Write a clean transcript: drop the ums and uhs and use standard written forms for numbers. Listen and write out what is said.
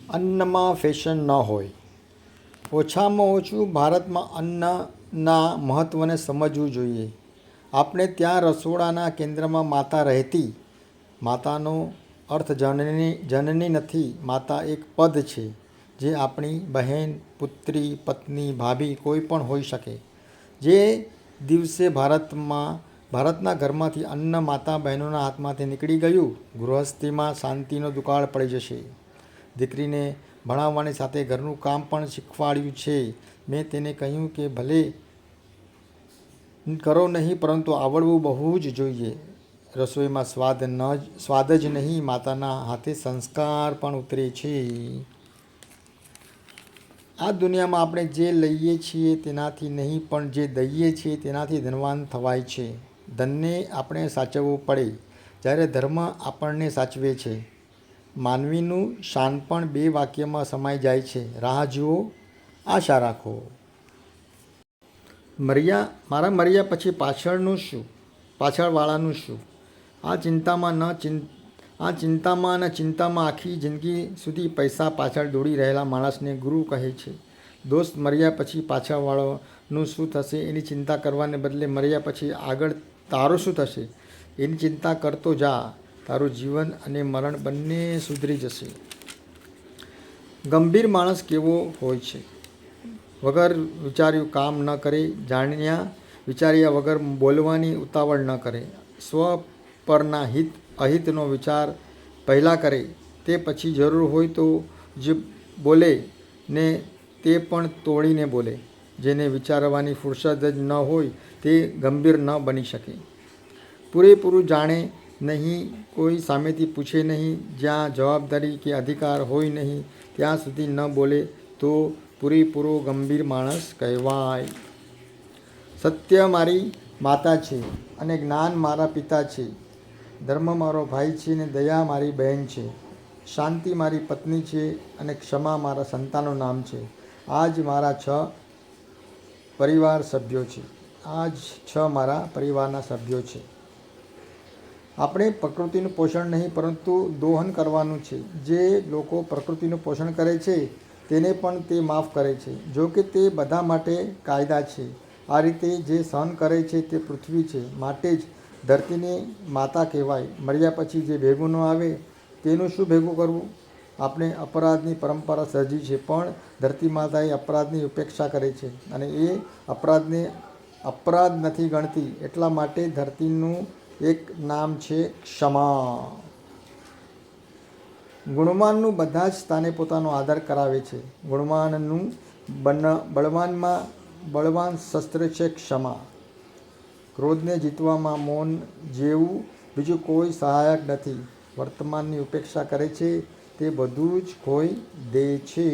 અન્નમાં fashion ન હોય. ઓછામાં ઓછું ભારતમાં અન્નના મહત્ત્વને સમજવું જોઈએ. આપણે ત્યાં રસોડાના કેન્દ્રમાં માતા રહેતી. માતાનો અર્થ જનની નથી. માતા એક પદ છે જે આપણી બહેન, પુત્રી, પત્ની, ભાભી કોઈ પણ હોઈ શકે. જે દિવસે ભારતના ઘરમાંથી અન્ન માતા બહેનોના હાથમાંથી નીકળી ગયું, ગૃહસ્થીમાં શાંતિનો દુકાળ પડી જશે. દીકરીને ભણાવવાની સાથે ઘરનું કામ પણ શીખવાડ્યું છે. મેં તેને કહ્યું કે ભલે કરો નહીં, પરંતુ આવડવું બહુ જ જોઈએ. રસોઈમાં સ્વાદ જ નહીં, માતાના હાથે સંસ્કાર પણ ઉતરે છે. આ દુનિયામાં આપણે જે લઈએ છીએ તેનાથી નહીં, પણ જે દઈએ છીએ તેનાથી ધનવાન થવાય છે. ધનને આપણે સાચવવું પડે, જ્યારે ધર્મ આપણને સાચવે છે. માનવીનું શાનપણ 2 વાક્યમાં સમાઈ જાય છે: રાહ જુઓ, આશા રાખો. મારા મર્યા પછી પાછળવાળાનું શું? આ ચિંતામાં ને ચિંતામાં આખી જિંદગી સુધી પૈસા પાછળ દોડી રહેલા માણસને ગુરુ કહે છે. દોસ્ત, મર્યા પછી પાછળવાળાનું શું થશે એની ચિંતા કરવાને બદલે મર્યા પછી આગળ તારું શું થશે એની ચિંતા કરતો જા. તારું જીવન અને મરણ બંને સુધરી જશે. ગંભીર માણસ કેવો હોય છે? વગર વિચાર્યું કામ ન કરે. વિચાર્યા વગર બોલવાની ઉતાવળ ન કરે. સ્વ પરના અહિતનો વિચાર પહેલાં કરે, તે પછી જરૂર હોય તો જ બોલે ને તે પણ તોડીને બોલે. જેને વિચારવાની ફુરસદ જ ન હોય તે ગંભીર ન બની શકે. પૂરેપૂરું જાણે નહીં, કોઈ સામેથી પૂછે નહીં, જ્યાં જવાબદારી કે અધિકાર હોય નહીં ત્યાં સુધી ન બોલે તો પૂરેપૂરો ગંભીર માણસ કહેવાય. સત્ય મારી માતા છે અને જ્ઞાન મારા પિતા છે. ધર્મ મારો ભાઈ છે અને દયા મારી બહેન છે. શાંતિ મારી પત્ની છે અને ક્ષમા મારા સંતાનનું નામ છે. આ જ મારા 6 પરિવારના સભ્યો છે. આપણે પ્રકૃતિનું પોષણ નહીં, પરંતુ દોહન કરવાનું છે. જે લોકો પ્રકૃતિનું પોષણ કરે છે તેને પણ તે માફ કરે છે. જો કે તે બધા માટે કાયદા છે. આ રીતે જે સહન કરે છે તે પૃથ્વી છે, માટે જ ધરતીને માતા કહેવાય. મર્યા પછી જે ભેગું ન આવે તેનું શું ભેગું કરવું? આપણે અપરાધની પરંપરા સર્જી છે, પણ ધરતી માતા એ અપરાધની ઉપેક્ષા કરે છે અને એ અપરાધને અપરાધ નથી ગણતી. એટલા માટે ધરતીનું એક નામ છે ક્ષમા. ગુણવાનનું બધા જ સ્થાને પોતાનો આદર કરાવે છે. ગુણવાનનું બળવાન શસ્ત્ર છે ક્ષમા. ક્રોધને જીતવામાં મૌન જેવું બીજું કોઈ સહાયક નથી. વર્તમાનની ઉપેક્ષા કરે છે તે બધું જ ખોઈ દે છે.